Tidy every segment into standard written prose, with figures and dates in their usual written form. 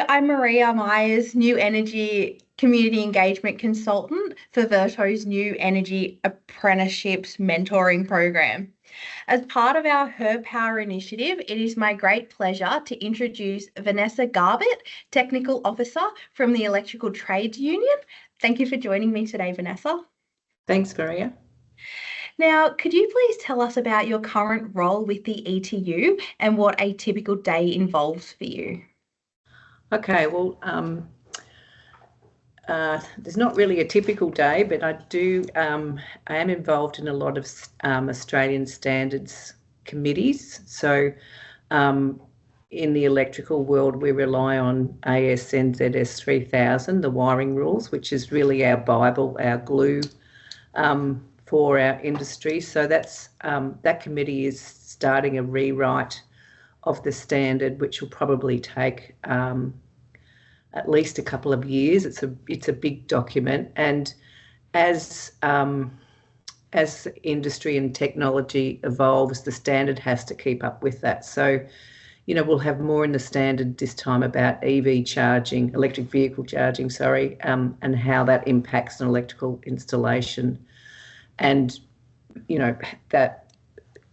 I'm Maria Myers, New Energy Community Engagement Consultant for VERTO's New Energy Apprenticeships Mentoring Program. As part of our Her Power initiative, it is my great pleasure to introduce Vanessa Garbett, Technical Officer from the Electrical Trades Union. Thank you for joining me today, Vanessa. Thanks, Maria. Now, could you please tell us about your current role with the ETU and what a typical day involves for you? Okay, well, there's not really a typical day, but I am involved in a lot of Australian standards committees. So in the electrical world, we rely on AS/NZS 3000, the wiring rules, which is really our Bible, our glue for our industry. So that committee is starting a rewrite of the standard, which will probably take at least a couple of years. It's a big document, and as industry and technology evolves, the standard has to keep up with that. So, we'll have more in the standard this time about EV charging, electric vehicle charging, and how that impacts an electrical installation, and that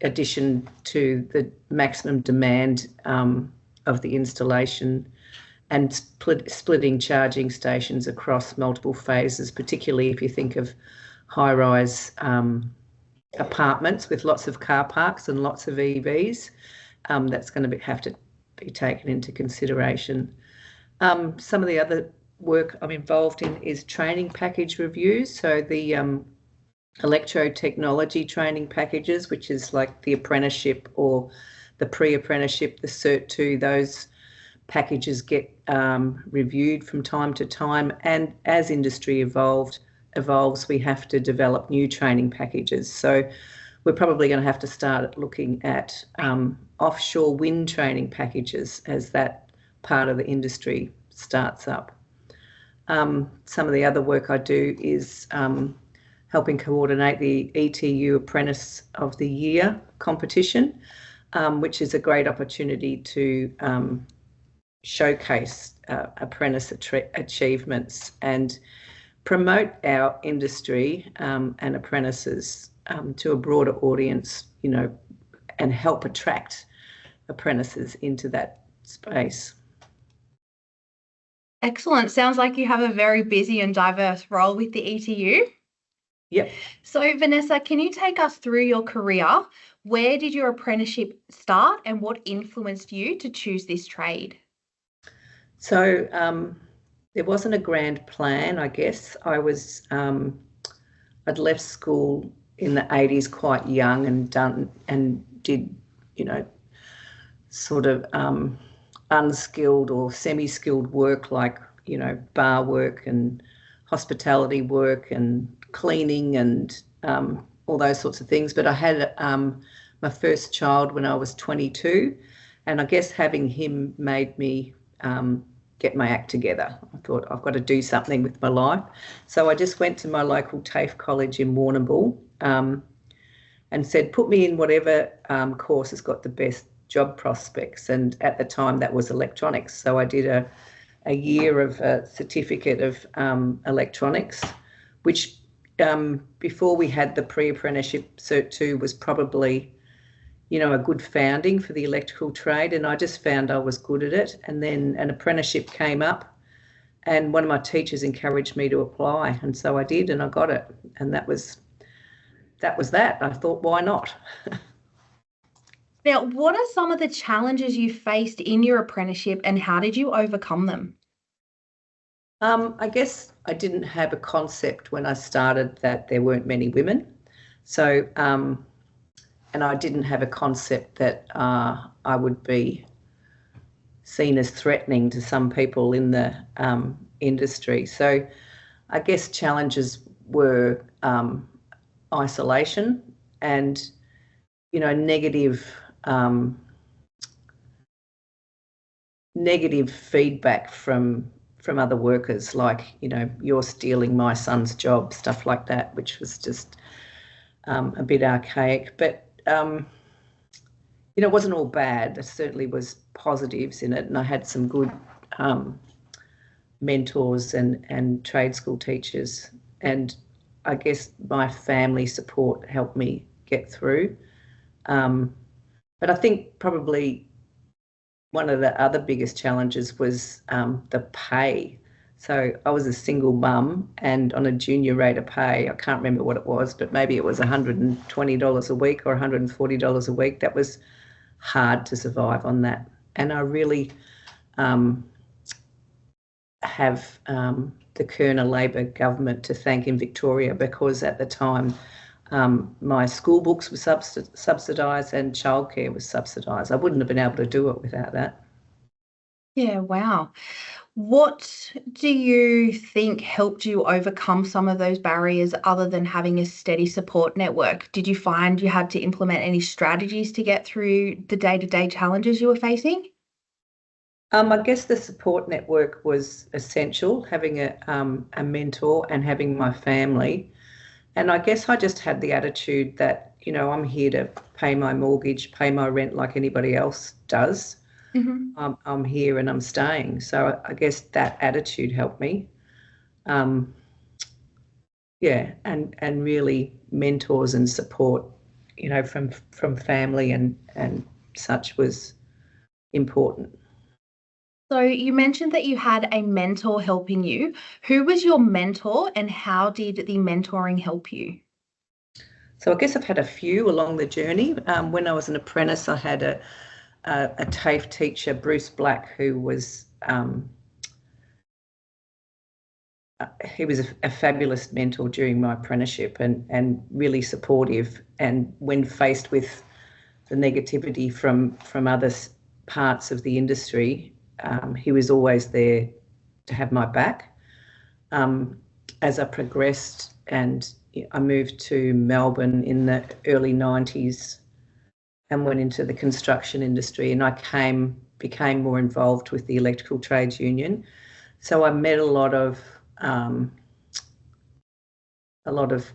addition to the maximum demand of the installation and splitting charging stations across multiple phases, particularly if you think of high-rise apartments with lots of car parks and lots of EVs. That's going to have to be taken into consideration. Some of the other work I'm involved in is training package reviews. So the electro-technology training packages, which is like the apprenticeship or the pre-apprenticeship, the Cert 2, those packages get reviewed from time to time, and as industry evolves, we have to develop new training packages. So we're probably going to have to start looking at offshore wind training packages as that part of the industry starts up. Some of the other work I do is helping coordinate the ETU Apprentice of the Year competition, which is a great opportunity to showcase apprentice achievements and promote our industry and apprentices to a broader audience, and help attract apprentices into that space. Excellent. Sounds like you have a very busy and diverse role with the ETU. Yep. So, Vanessa, can you take us through your career? Where did your apprenticeship start and what influenced you to choose this trade? So there wasn't a grand plan, I guess. I'd left school in the 80s quite young and did, sort of unskilled or semi-skilled work like, bar work and hospitality work and cleaning and all those sorts of things. But I had my first child when I was 22, and I guess having him made me get my act together. I thought, I've got to do something with my life. So I just went to my local TAFE college in Warrnambool and said, put me in whatever course has got the best job prospects. And at the time that was electronics. So I did a year of a certificate of electronics, which before we had the pre-apprenticeship Cert 2 was probably a good founding for the electrical trade, and I just found I was good at it. And then an apprenticeship came up, and one of my teachers encouraged me to apply, and so I did, and I got it. And that was that. I thought, why not? Now, what are some of the challenges you faced in your apprenticeship, and how did you overcome them? I guess I didn't have a concept when I started that there weren't many women. So and I didn't have a concept that I would be seen as threatening to some people in the industry. So I guess challenges were isolation and, negative feedback from other workers, like, you're stealing my son's job, stuff like that, which was just a bit archaic. But it wasn't all bad. There certainly was positives in it, and I had some good mentors and trade school teachers, and I guess my family support helped me get through. But I think probably one of the other biggest challenges was the pay. So I was a single mum, and on a junior rate of pay, I can't remember what it was, but maybe it was $120 a week or $140 a week. That was hard to survive on that. And I really have the Kerner Labor government to thank in Victoria, because at the time my school books were subsidised and childcare was subsidised. I wouldn't have been able to do it without that. Yeah, wow. What do you think helped you overcome some of those barriers other than having a steady support network? Did you find you had to implement any strategies to get through the day-to-day challenges you were facing? I guess the support network was essential, having a mentor and having my family. And I guess I just had the attitude that, you know, I'm here to pay my mortgage, pay my rent like anybody else does. Mm-hmm. I'm here and I'm staying. So I guess that attitude helped me. Yeah, and really mentors and support, you know, from family and such was important. So you mentioned that you had a mentor helping you. Who was your mentor and how did the mentoring help you? So I guess I've had a few along the journey. When I was an apprentice, I had a TAFE teacher, Bruce Black, who was he was a fabulous mentor during my apprenticeship and really supportive. And when faced with the negativity from other parts of the industry, he was always there to have my back. As I progressed and I moved to Melbourne in the early 90s and went into the construction industry, and I became more involved with the electrical trades union. So I met a lot of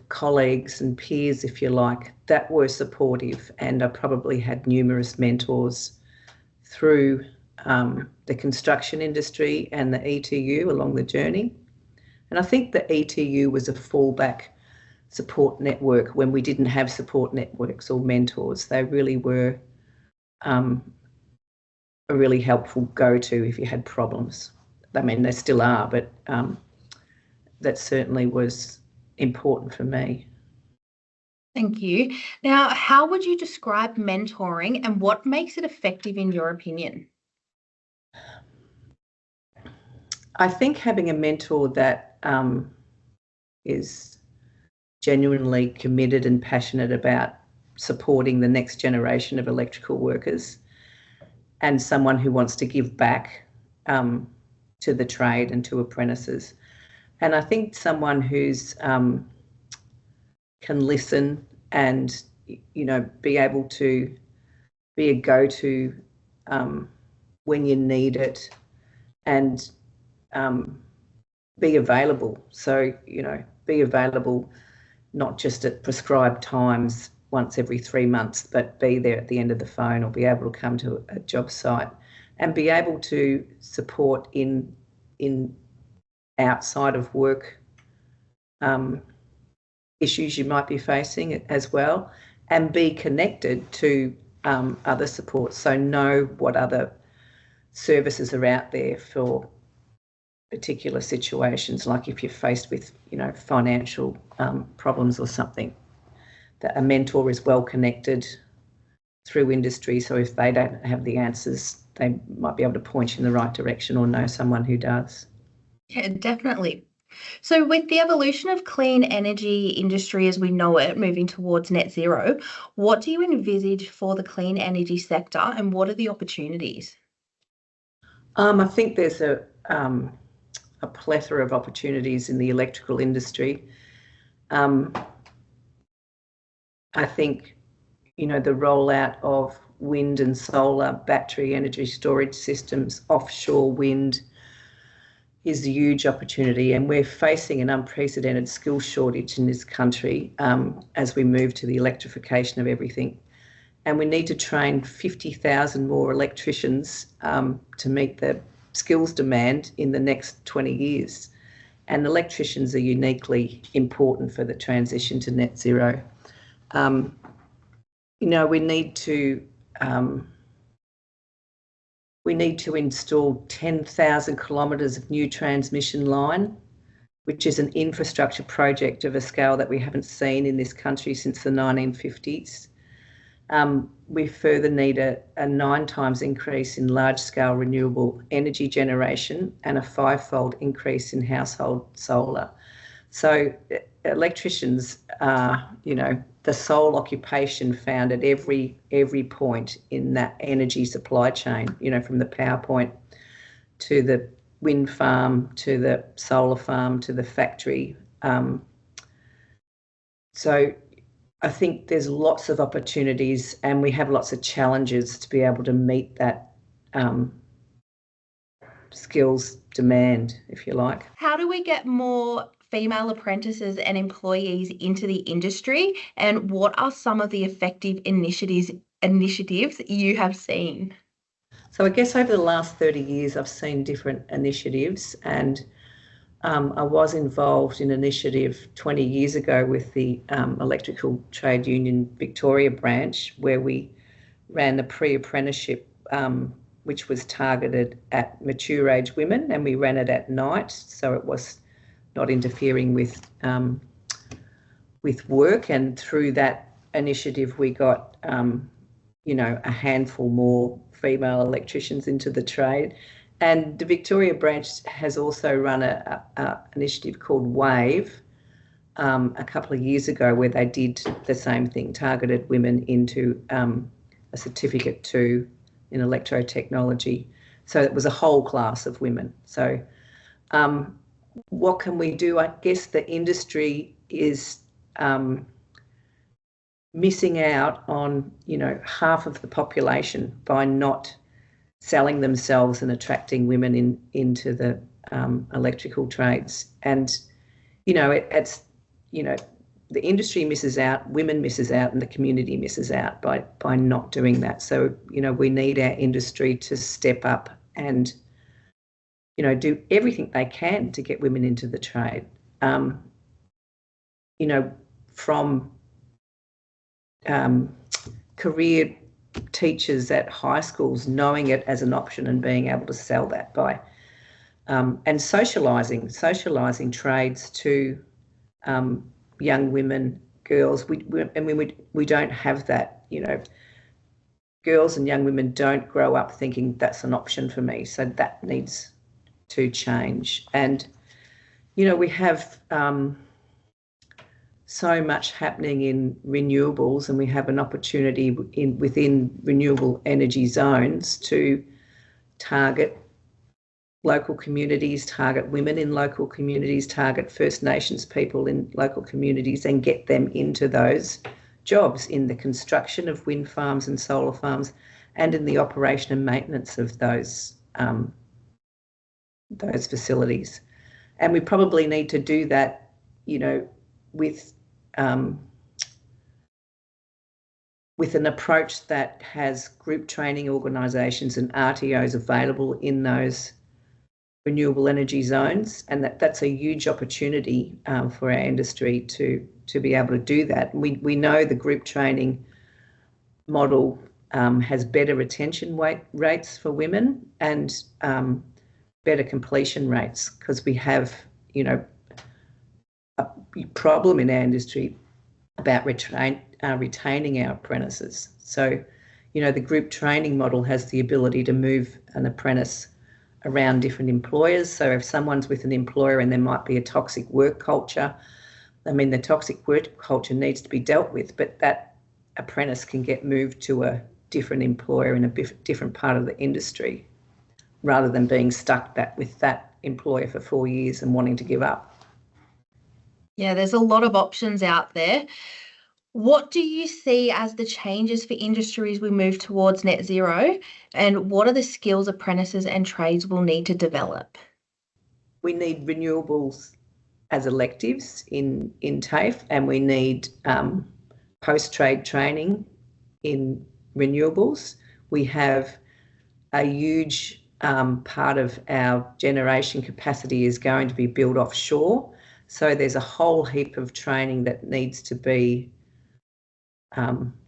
colleagues and peers, if you like, that were supportive, and I probably had numerous mentors through the construction industry and the ETU along the journey. And I think the ETU was a fallback support network when we didn't have support networks or mentors. They really were a really helpful go-to if you had problems. I mean, they still are, but that certainly was important for me. Thank you. Now, how would you describe mentoring and what makes it effective in your opinion? I think having a mentor that is genuinely committed and passionate about supporting the next generation of electrical workers, and someone who wants to give back to the trade and to apprentices. And I think someone who's can listen and, you know, be able to be a go-to when you need it, and be available. So, you know, be available not just at prescribed times once every 3 months, but be there at the end of the phone, or be able to come to a job site and be able to support in outside of work issues you might be facing as well, and be connected to other supports. So know what other services are out there for particular situations, like if you're faced with, you know, financial problems or something, that a mentor is well connected through industry. So if they don't have the answers, they might be able to point you in the right direction or know someone who does. Yeah, definitely. So with the evolution of clean energy industry as we know it, moving towards net zero, what do you envisage for the clean energy sector and what are the opportunities? I think there's a plethora of opportunities in the electrical industry. I think, you know, the rollout of wind and solar battery energy storage systems, offshore wind, is a huge opportunity, and we're facing an unprecedented skill shortage in this country as we move to the electrification of everything. And we need to train 50,000 more electricians to meet the skills demand in the next 20 years. And electricians are uniquely important for the transition to net zero. You know, we need to install 10,000 kilometres of new transmission line, which is an infrastructure project of a scale that we haven't seen in this country since the 1950s. We further need a 9 times increase in large-scale renewable energy generation and a 5-fold increase in household solar. So electricians are, you know, the sole occupation found at every point in that energy supply chain, you know, from the power point to the wind farm, to the solar farm, to the factory. So I think there's lots of opportunities and we have lots of challenges to be able to meet that skills demand, if you like. How do we get more female apprentices and employees into the industry, and what are some of the effective initiatives you have seen? So I guess over the last 30 years, I've seen different initiatives, and I was involved in an initiative 20 years ago with the Electrical Trade Union Victoria branch, where we ran a pre-apprenticeship which was targeted at mature age women, and we ran it at night, so it was not interfering with work. And through that initiative, we got you know, a handful more female electricians into the trade. And the Victoria branch has also run an initiative called WAVE a couple of years ago, where they did the same thing, targeted women into a certificate 2 in electrotechnology. So it was a whole class of women. So what can we do? I guess the industry is missing out on, you know, half of the population by not selling themselves and attracting women into the electrical trades. And, you know, it's, you know, the industry misses out, women misses out, and the community misses out by not doing that. So, you know, we need our industry to step up and, you know, do everything they can to get women into the trade. You know, from career teachers at high schools knowing it as an option and being able to sell that by and socialising trades to young women, girls. We don't have that. You know, girls and young women don't grow up thinking that's an option for me. So that needs to change. And you know, we have so much happening in renewables, and we have an opportunity within renewable energy zones to target local communities, target women in local communities, target First Nations people in local communities, and get them into those jobs in the construction of wind farms and solar farms, and in the operation and maintenance of those facilities. And we probably need to do that, you know, with an approach that has group training organisations and RTOs available in those renewable energy zones, and that's a huge opportunity for our industry to be able to do that. We know the group training model has better retention rates for women and better completion rates, because we have, you know, a problem in our industry about retaining our apprentices. So, you know, the group training model has the ability to move an apprentice around different employers. So if someone's with an employer and there might be a toxic work culture, I mean, the toxic work culture needs to be dealt with, but that apprentice can get moved to a different employer in a different part of the industry, rather than being stuck with that employer for 4 years and wanting to give up. Yeah, there's a lot of options out there. What do you see as the changes for industry as we move towards net zero, and what are the skills apprentices and trades will need to develop? We need renewables as electives in TAFE, and we need post-trade training in renewables. We have a huge part of our generation capacity is going to be built offshore. So there's a whole heap of training that needs to be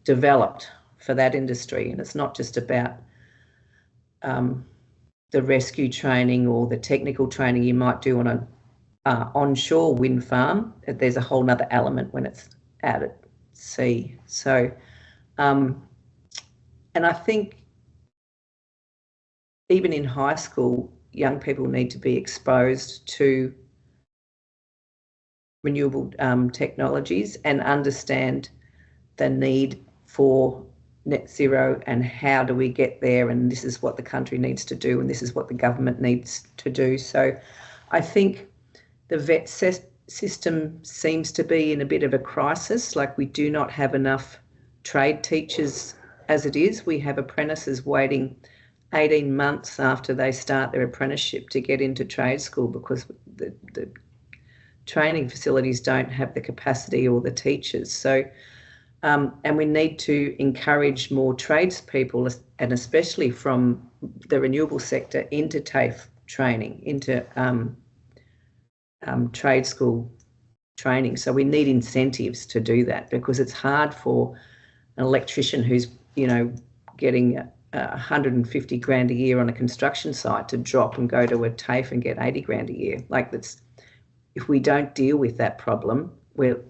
developed for that industry. And it's not just about the rescue training or the technical training you might do on an onshore wind farm. There's a whole nother element when it's out at sea. So, and I think even in high school, young people need to be exposed to renewable technologies and understand the need for net zero and how do we get there, and this is what the country needs to do and this is what the government needs to do. So I think the VET system seems to be in a bit of a crisis. Like, we do not have enough trade teachers as it is. We have apprentices waiting 18 months after they start their apprenticeship to get into trade school because the training facilities don't have the capacity or the teachers. So, and we need to encourage more tradespeople, and especially from the renewable sector, into TAFE training, into trade school training. So we need incentives to do that, because it's hard for an electrician who's, getting 150 grand a year on a construction site to drop and go to a TAFE and get 80 grand a year. Like, if we don't deal with that problem, we're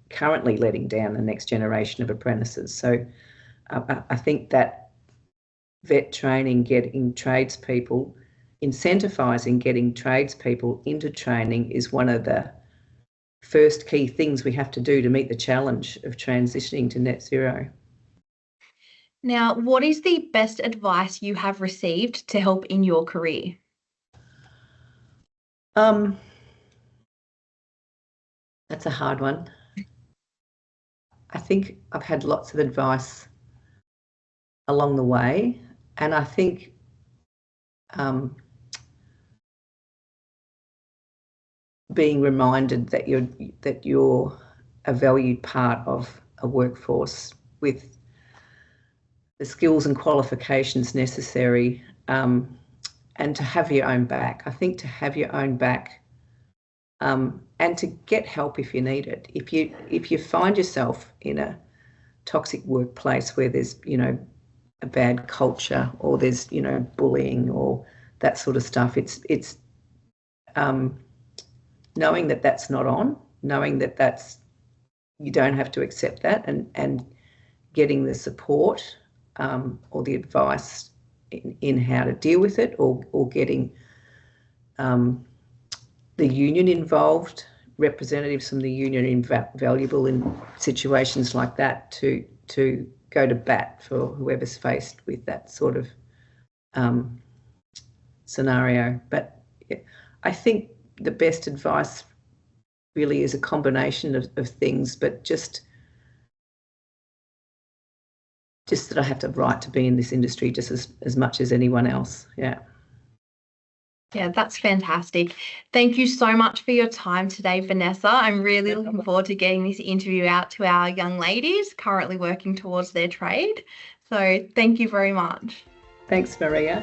currently letting down the next generation of apprentices. So I think that VET training, getting tradespeople, incentivising getting tradespeople into training is one of the first key things we have to do to meet the challenge of transitioning to net zero. Now, what is the best advice you have received to help in your career? That's a hard one. I think I've had lots of advice along the way, and I think being reminded that you're a valued part of a workforce with the skills and qualifications necessary, and to have your own back. I think to have your own back, and to get help if you need it. If you find yourself in a toxic workplace where there's a bad culture, or there's bullying or that sort of stuff, it's knowing that that's not on, knowing that you don't have to accept that, and getting the support or the advice in how to deal with it, or getting the union involved, representatives from the union invaluable in situations like that, to go to bat for whoever's faced with that sort of scenario. But I think the best advice really is a combination of things, but just that I have the right to be in this industry just as much as anyone else. Yeah. Yeah, that's fantastic. Thank you so much for your time today, Vanessa. I'm really looking forward to getting this interview out to our young ladies currently working towards their trade. So thank you very much. Thanks, Maria.